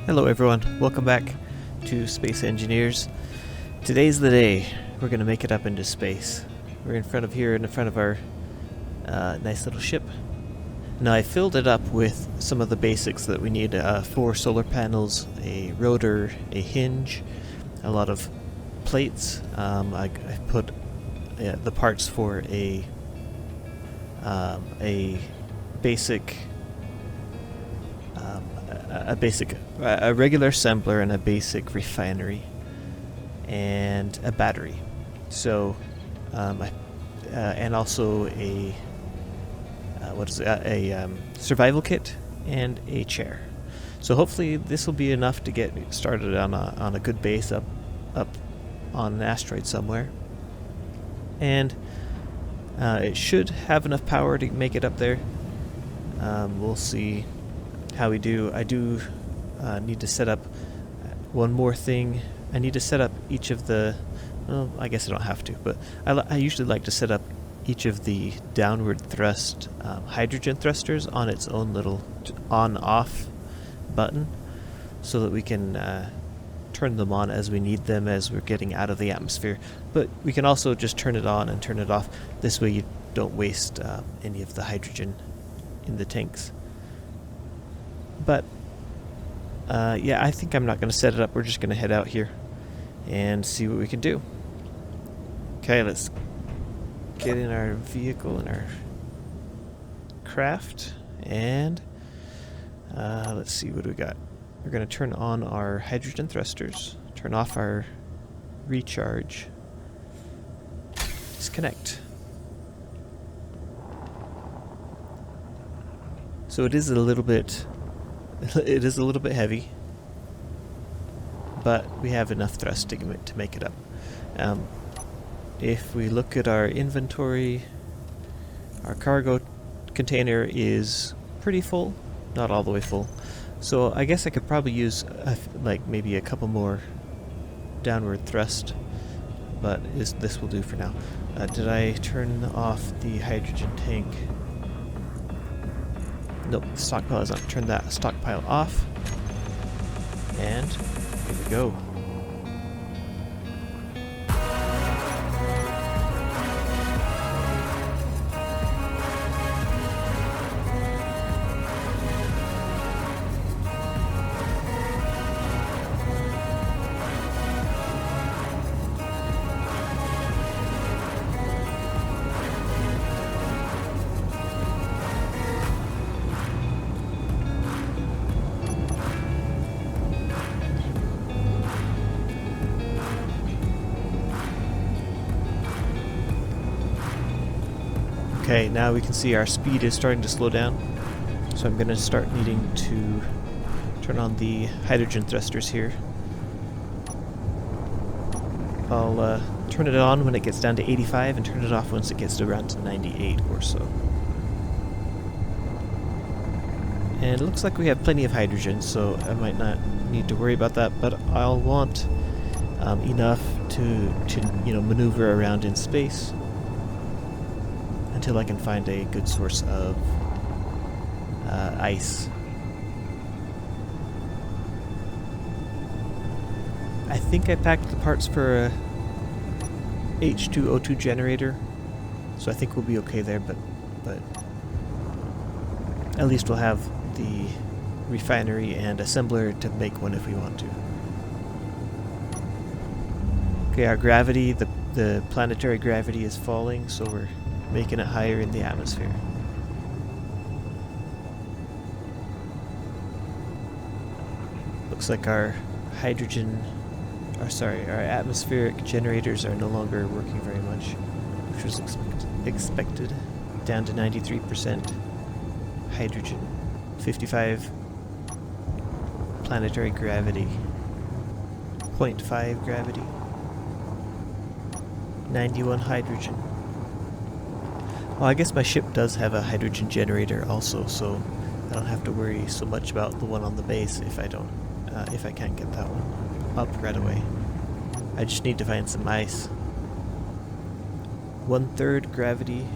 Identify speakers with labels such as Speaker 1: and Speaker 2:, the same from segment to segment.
Speaker 1: Hello everyone, welcome back to Space Engineers. Today's the day we're going to make it up into space. We're in front of our nice little ship. Now I filled it up with some of the basics that we need, 4 solar panels, a rotor, a hinge, a lot of plates. I put the parts for a basic a regular assembler and a basic refinery and a battery. So and also a survival kit and a chair. So hopefully this will be enough to get started on a good base up on an asteroid somewhere, and it should have enough power to make it up there. We'll see how we do. I do need to set up one more thing. I need to set up each of the, well, I guess I don't have to, but I usually like to set up each of the downward thrust hydrogen thrusters on its own little on-off button, so that we can turn them on as we need them as we're getting out of the atmosphere. But we can also just turn it on and turn it off. This way you don't waste any of the hydrogen in the tanks. But yeah, I think I'm not going to set it up. We're just going to head out here and see what we can do. Okay, let's get in our vehicle and our craft, and let's see what we got. We're going to turn on our hydrogen thrusters, turn off our recharge, disconnect. So it is a little bit heavy, but we have enough thrust to make it up. If we look at our inventory, our cargo container is pretty full, not all the way full. So I guess I could probably use maybe a couple more downward thrust, but this will do for now. Did I turn off the hydrogen tank? Nope, the stockpile is on. Turn that stockpile off. And here we go. Okay, now we can see our speed is starting to slow down, so I'm going to start needing to turn on the hydrogen thrusters here. I'll turn it on when it gets down to 85 and turn it off once it gets to around 98 or so. And it looks like we have plenty of hydrogen, so I might not need to worry about that, but I'll want enough to maneuver around in space until I can find a good source of ice. I think I packed the parts for a H2O2 generator, so I think we'll be okay there, but at least we'll have the refinery and assembler to make one if we want to. Okay, our gravity, the planetary gravity is falling, so we're making it higher in the atmosphere. Looks like our atmospheric generators are no longer working very much, which was expected. Down to 93% hydrogen, 55 planetary gravity, 0.5 gravity, 91 hydrogen. Well, I guess my ship does have a hydrogen generator also, so I don't have to worry so much about the one on the base if I can't get that one up right away. I just need to find some ice. 1/3 gravity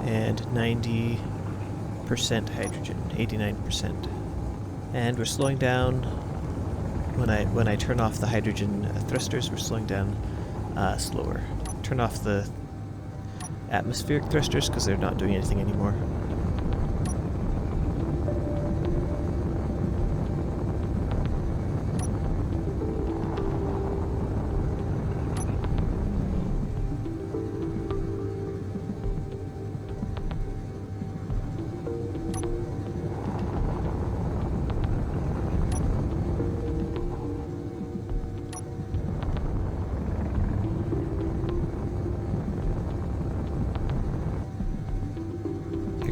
Speaker 1: and 90% hydrogen, 89%. And we're slowing down. When I turn off the hydrogen thrusters, we're slowing down slower. Turn off the atmospheric thrusters because they're not doing anything anymore.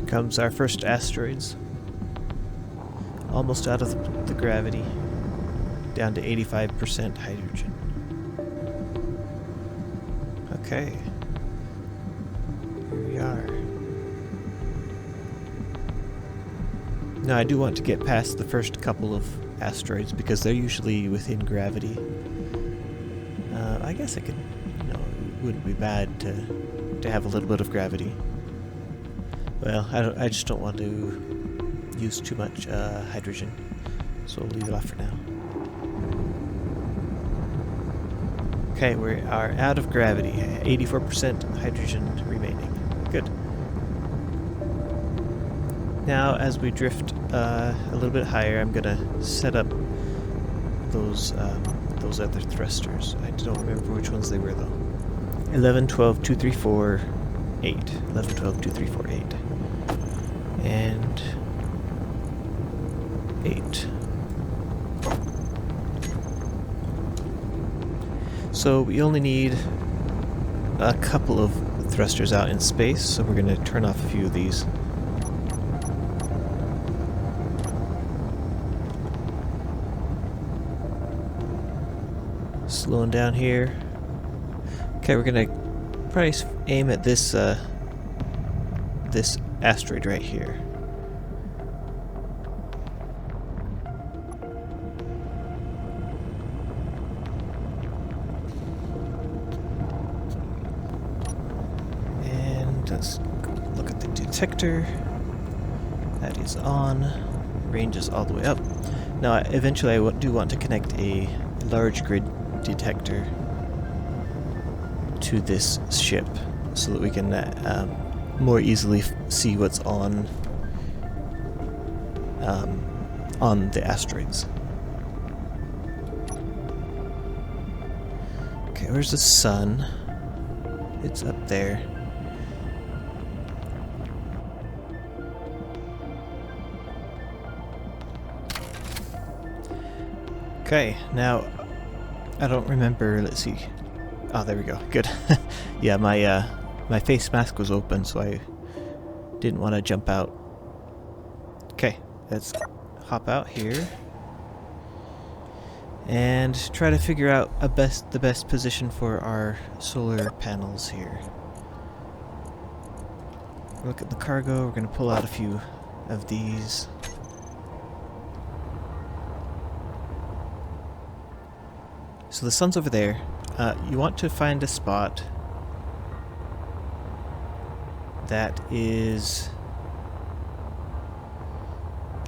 Speaker 1: Comes our first asteroids. Almost out of the gravity. Down to 85% hydrogen. Okay. Here we are. Now I do want to get past the first couple of asteroids because they're usually within gravity. I guess it could, it wouldn't be bad to have a little bit of gravity. Well, I just don't want to use too much hydrogen, so we'll leave it off for now. Okay, we are out of gravity. 84% hydrogen remaining. Good. Now, as we drift a little bit higher, I'm gonna set up those other thrusters. I don't remember which ones they were though. 11, 12, 2, 3, 4, 8. 11, 12, 2, 3, 4, 8. And 8. So we only need a couple of thrusters out in space, so we're going to turn off a few of these. Slowing down here. Okay, we're going to probably aim at this this asteroid right here. And let's look at the detector. That is on. Range is all the way up. Now, eventually I do want to connect a large grid detector to this ship so that we can more easily see what's on the asteroids. Okay, where's the sun? It's up there. Okay, now I don't remember. Let's see. Oh, there we go. Good. Yeah, my face mask was open, so I didn't want to jump out. Okay, let's hop out here and try to figure out the best position for our solar panels here. Look at the cargo. We're going to pull out a few of these. So the sun's over there. You want to find a spot that is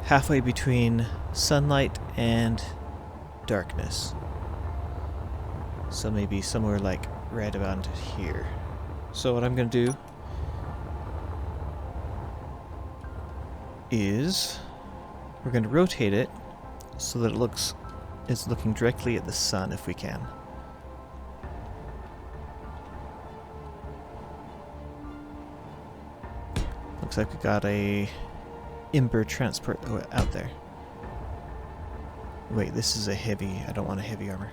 Speaker 1: halfway between sunlight and darkness. So maybe somewhere like right about here. So what I'm going to do is we're going to rotate it so that it's looking directly at the sun if we can. Looks like we got a Ember transport out there. Wait, this is a heavy. I don't want a heavy armor.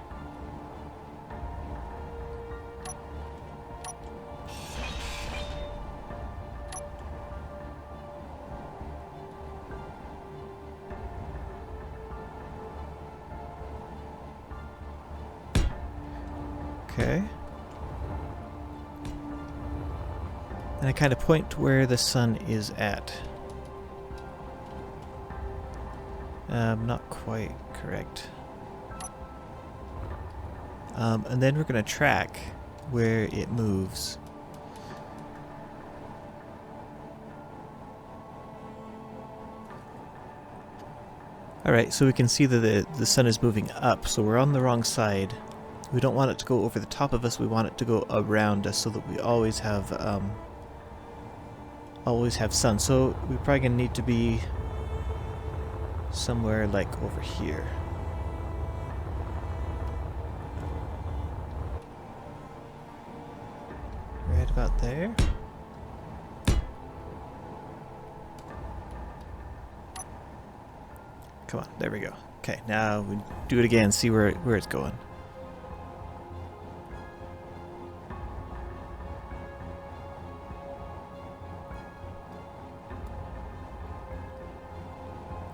Speaker 1: Okay. And I kind of point where the sun is at. Not quite correct. And then we're going to track where it moves. Alright, so we can see that the sun is moving up, so we're on the wrong side. We don't want it to go over the top of us, we want it to go around us so that we always have sun. So we're probably going to need to be somewhere like over here. Right about there. Come on, there we go. Okay, now we do it again, see where it's going.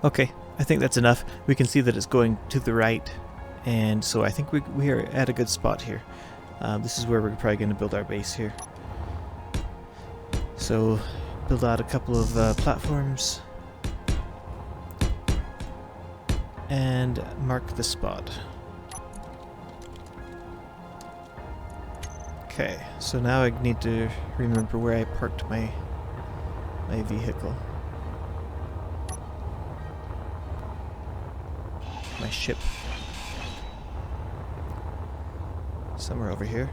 Speaker 1: Okay, I think that's enough. We can see that it's going to the right, and so I think we are at a good spot here. This is where we're probably going to build our base here. So, build out a couple of platforms, and mark the spot. Okay, so now I need to remember where I parked my vehicle. My ship. Somewhere over here.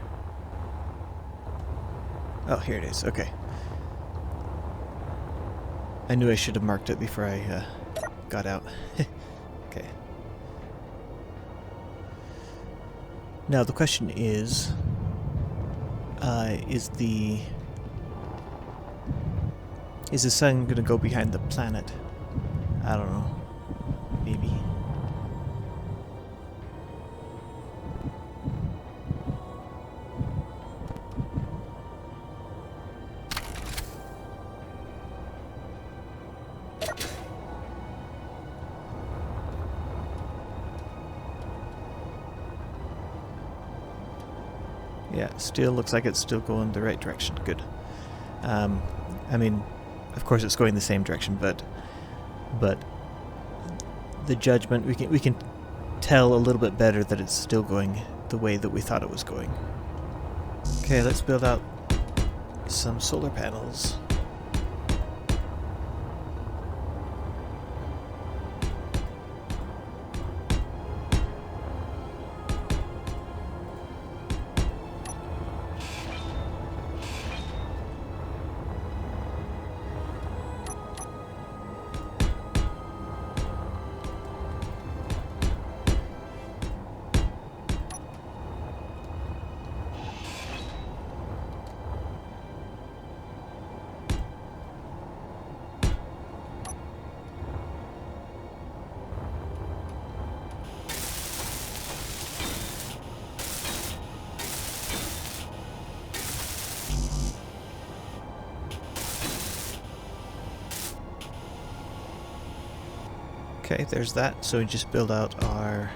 Speaker 1: Oh, here it is. Okay. I knew I should have marked it before I got out. Okay. Now the question is the sun gonna go behind the planet? I don't know. Maybe. Yeah, still looks like it's still going the right direction. Good. I mean, of course it's going the same direction, but the judgment, we can tell a little bit better that it's still going the way that we thought it was going. Okay, let's build out some solar panels. Okay, there's that. So we just build out our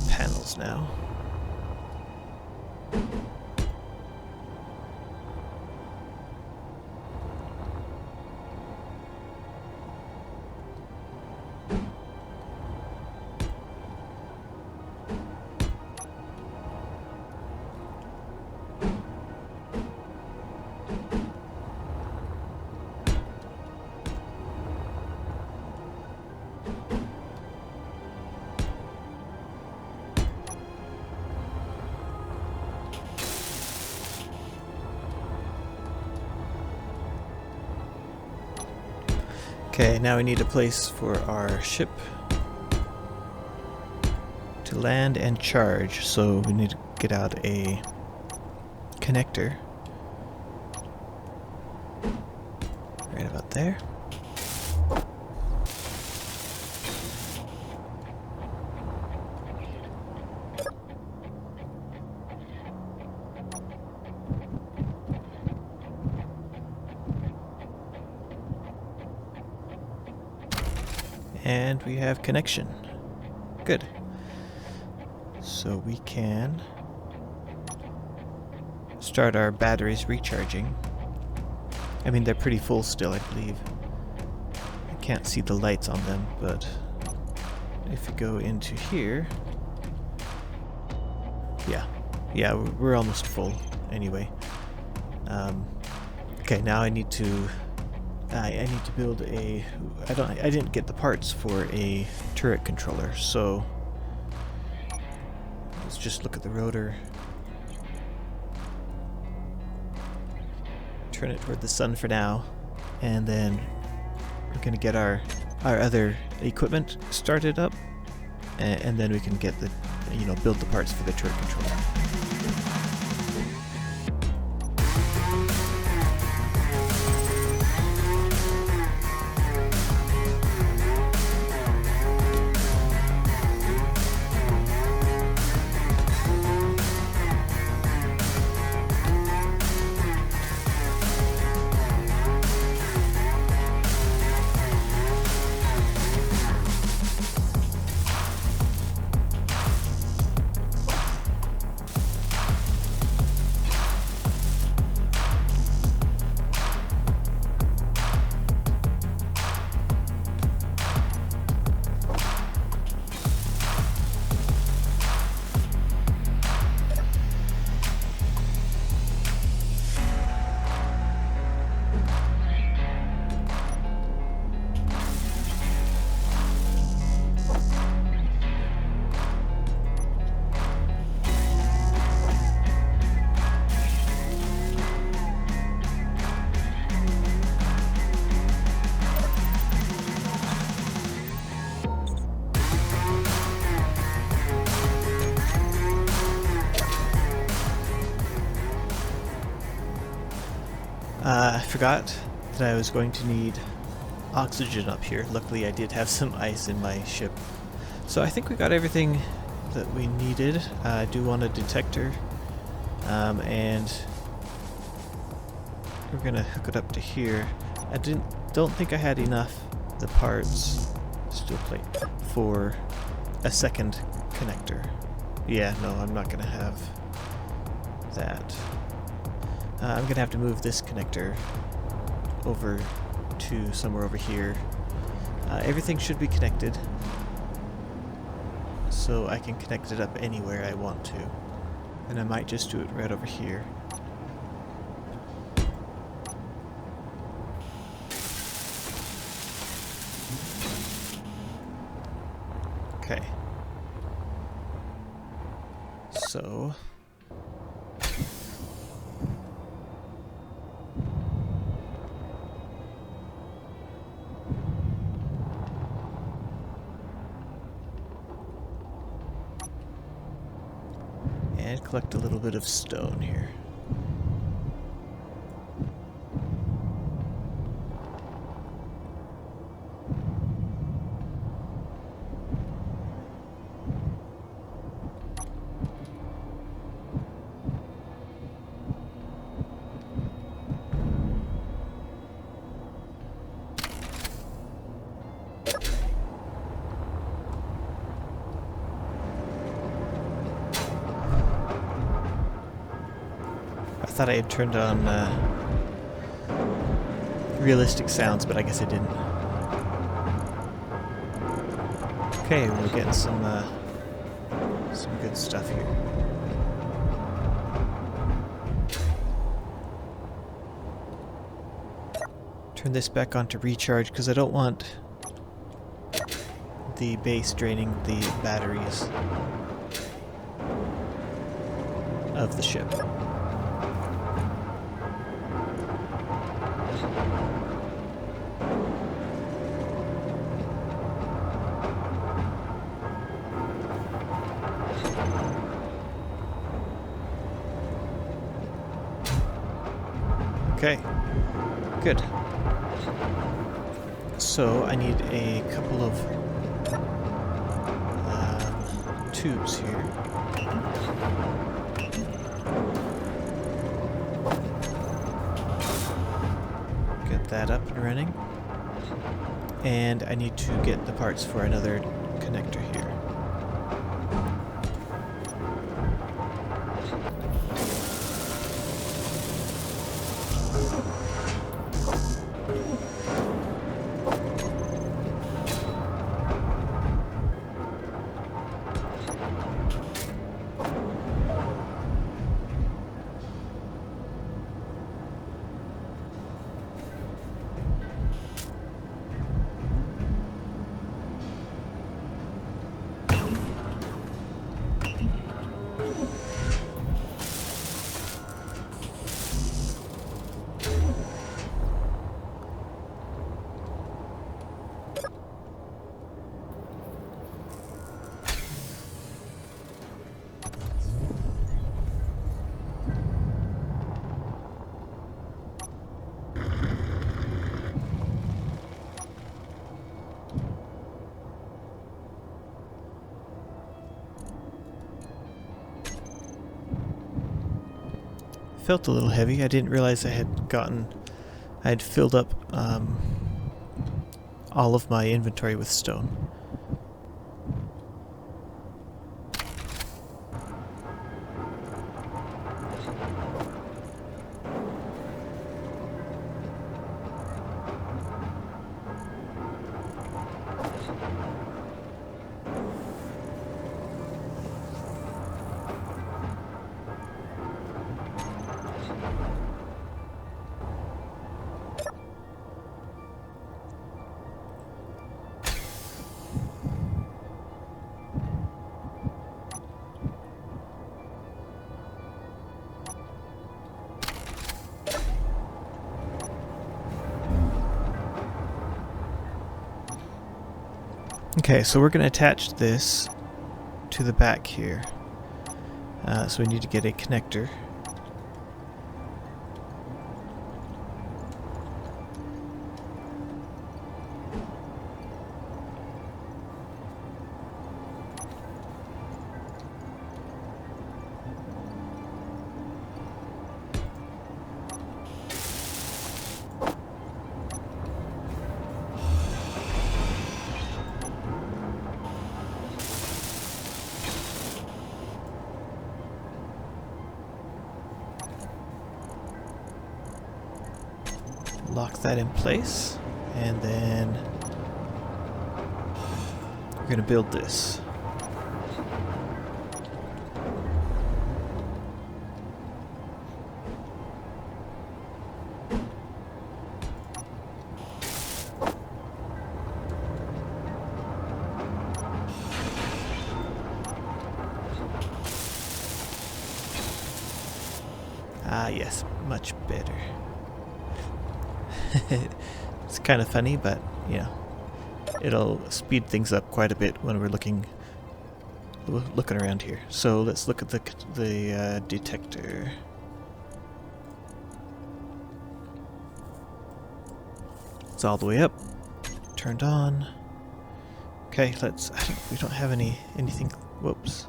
Speaker 1: panels now. Okay, now we need a place for our ship to land and charge, so we need to get out a connector right about there. And we have connection. Good. So we can start our batteries recharging. I mean, they're pretty full still, I believe. I can't see the lights on them, but if you go into here... Yeah, we're almost full anyway. Okay, now I need to I need to build a... I didn't get the parts for a turret controller, so let's just look at the rotor. Turn it toward the sun for now, and then we're going to get our other equipment started up, and then we can get the, build the parts for the turret controller. I forgot that I was going to need oxygen up here. Luckily I did have some ice in my ship. So I think we got everything that we needed. I do want a detector, and we're gonna hook it up to here. I don't think I had enough the parts, steel plate, for a second connector. Yeah, no, I'm not gonna have that. I'm gonna have to move this connector over to somewhere over here. Everything should be connected, so I can connect it up anywhere I want to. And I might just do it right over here. Okay. So... and collect a little bit of stone here. I thought I had turned on realistic sounds, but I guess I didn't. Okay, we're getting some good stuff here. Turn this back on to recharge because I don't want the base draining the batteries of the ship. Okay, good. So I need a couple of tubes here. Get that up and running. And I need to get the parts for another connector here. felt a little heavy. I didn't realize I had filled up all of my inventory with stone. Okay, so we're going to attach this to the back here. So we need to get a connector. Lock that in place, and then we're going to build this. Ah, yes, much better. It's kind of funny, but you know, it'll speed things up quite a bit when we're looking around here. So let's look at the detector. It's all the way up, turned on. Okay, we don't have anything. Whoops,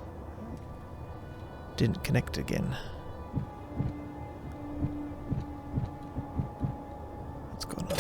Speaker 1: didn't connect again. What's going on?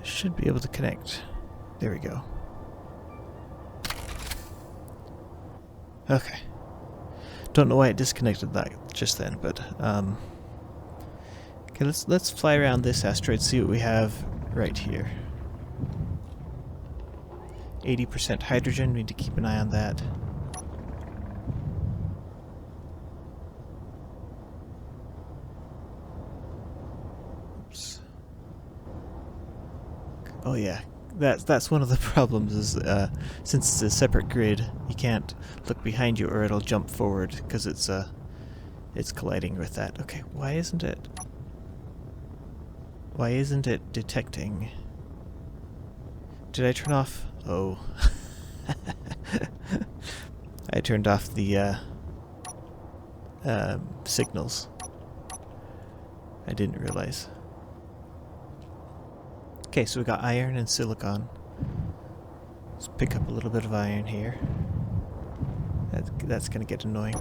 Speaker 1: Should be able to connect. There we go. Okay. Don't know why it disconnected that just then, but okay, let's fly around this asteroid, see what we have right here. 80% hydrogen, we need to keep an eye on that. Oops. Oh yeah, that's one of the problems is since it's a separate grid, you can't look behind you or it'll jump forward because it's colliding with that. Okay, why isn't it detecting? Did I turn off? Oh. I turned off the signals. I didn't realize. Okay, so we got iron and silicon. Let's pick up a little bit of iron here. That's gonna get annoying.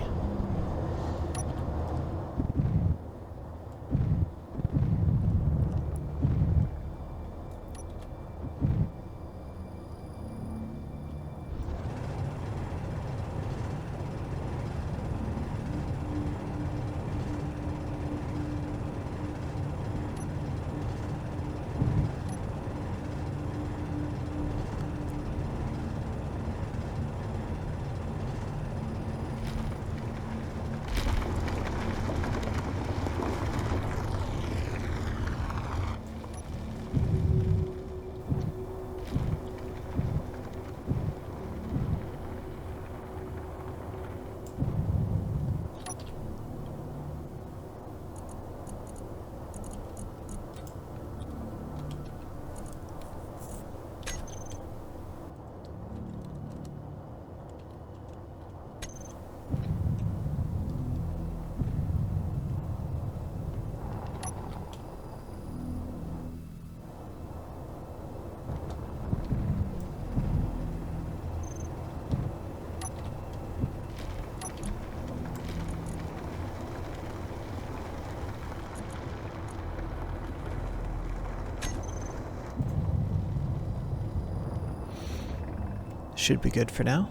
Speaker 1: Should be good for now.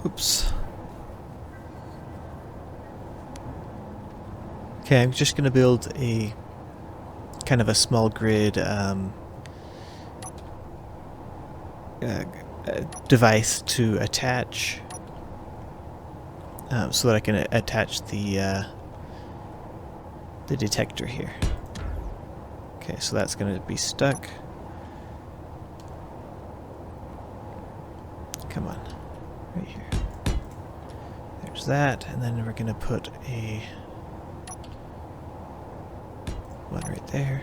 Speaker 1: Oops. Okay, I'm just going to build a kind of a small grid device to attach so that I can attach the detector here. Okay, so that's going to be stuck. Come on, right here. There's that, and then we're going to put a one right there.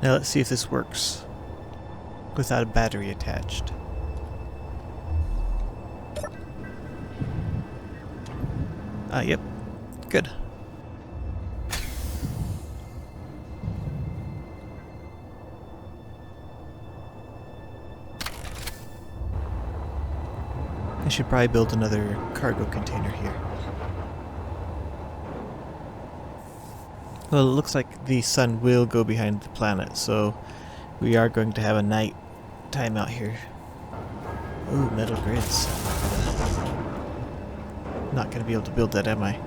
Speaker 1: Now let's see if this works without a battery attached. Yep, good. I should probably build another cargo container here. Well, it looks like the sun will go behind the planet, so we are going to have a night time out here. Ooh, metal grids. Not going to be able to build that, am I?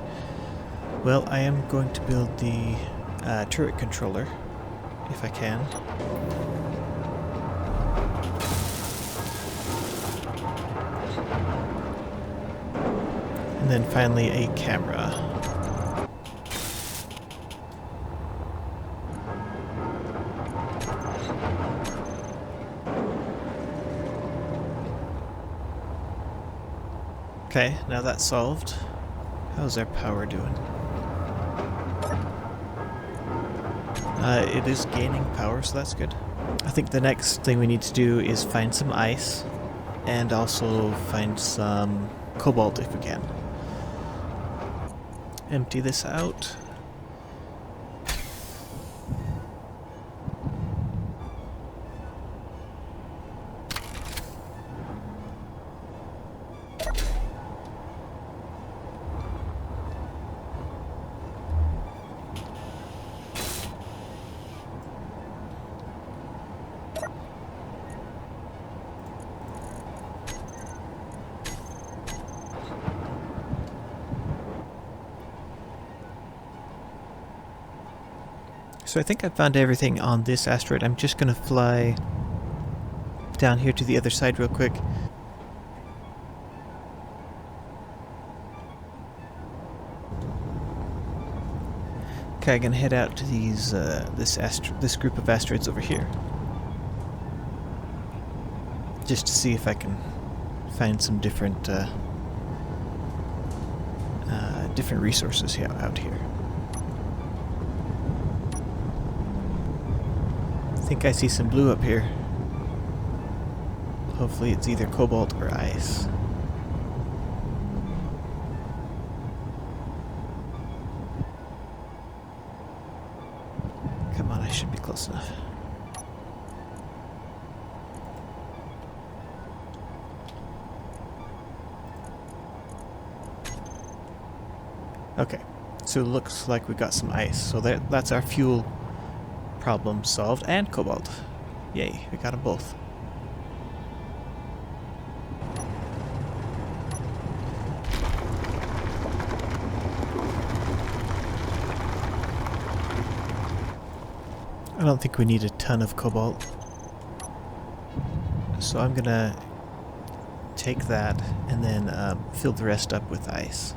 Speaker 1: Well, I am going to build the turret controller, if I can. And then finally a camera. Okay, now that's solved. How's our power doing? It is gaining power, so that's good. I think the next thing we need to do is find some ice and also find some cobalt if we can. Empty this out. So I think I found everything on this asteroid. I'm just going to fly down here to the other side real quick. Okay, I'm going to head out to these this group of asteroids over here. Just to see if I can find some different different resources out here. I think I see some blue up here. Hopefully it's either cobalt or ice. Come on, I should be close enough. Okay, so it looks like we got some ice. So that's our fuel problem solved, and cobalt. Yay, we got them both. I don't think we need a ton of cobalt, so I'm gonna take that and then fill the rest up with ice,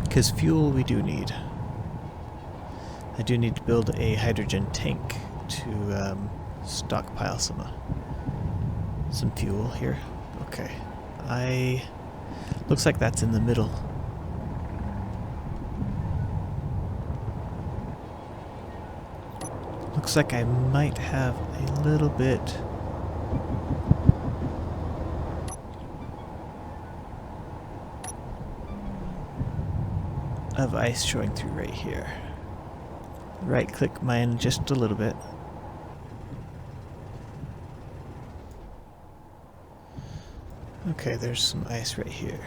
Speaker 1: because fuel we do need. I do need to build a hydrogen tank to stockpile some fuel here. Okay. Looks like that's in the middle. Looks like I might have a little bit of ice showing through right here. Right click mine just a little bit. Okay, there's some ice right here.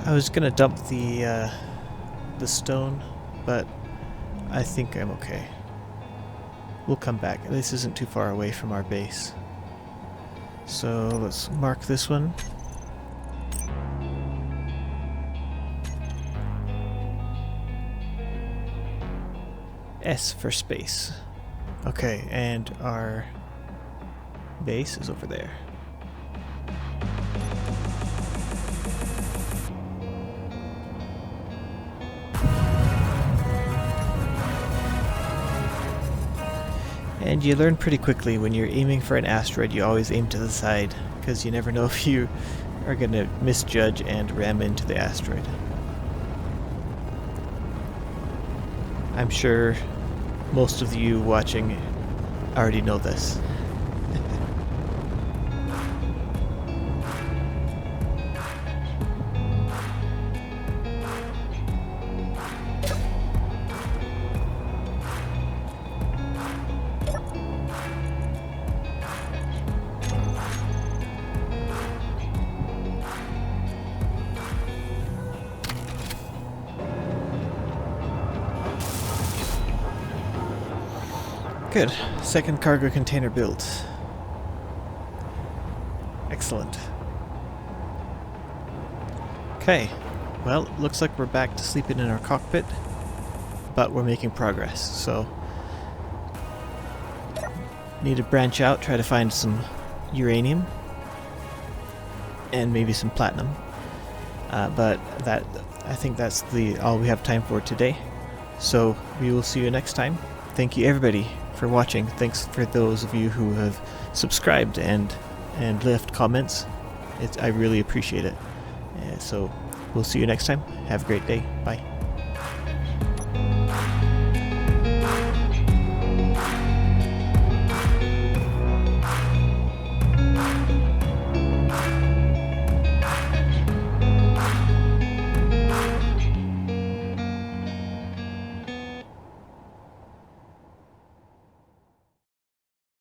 Speaker 1: I was gonna dump the stone, but I think I'm okay. We'll come back. This isn't too far away from our base. So let's mark this one. S for space. Okay, and our base is over there. And you learn pretty quickly when you're aiming for an asteroid, you always aim to the side, because you never know if you are going to misjudge and ram into the asteroid. I'm sure most of you watching already know this. Good. Second cargo container built. Excellent. Okay. Well, looks like we're back to sleeping in our cockpit, but we're making progress, so need to branch out, try to find some uranium and maybe some platinum. But I think that's all we have time for today. So we will see you next time. Thank you everybody for watching. Thanks for those of you who have subscribed and left comments. I really appreciate it. So we'll see you next time. Have a great day. Bye.